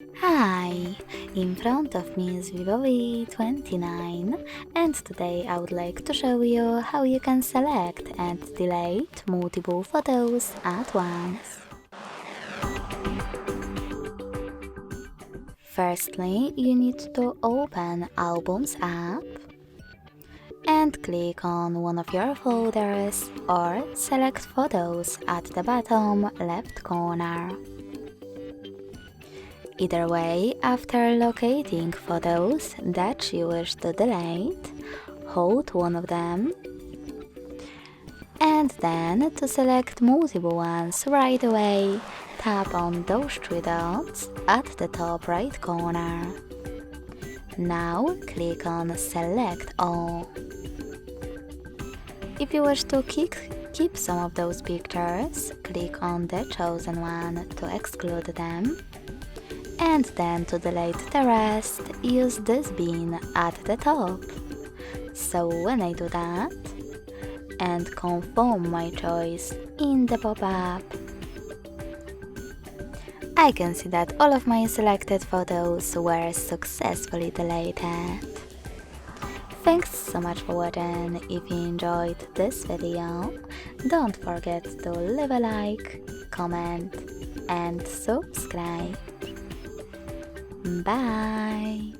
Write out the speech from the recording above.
Hi! In front of me is VIVO V29 and today I would like to show you how you can select and delete multiple photos at once. Firstly, you need to open Albums app and click on one of your folders or select Photos at the bottom left corner. Either way, after locating photos that you wish to delete, hold one of them and then to select multiple ones right away, tap on those three dots at the top right corner. Now click on Select All. If you wish to keep some of those pictures, click on the chosen one to exclude them. And then to delete the rest, use this bin at the top. So when I do that, and confirm my choice in the pop-up, I can see that all of my selected photos were successfully deleted. Thanks so much for watching. If you enjoyed this video, don't forget to leave a like, comment and subscribe. Bye!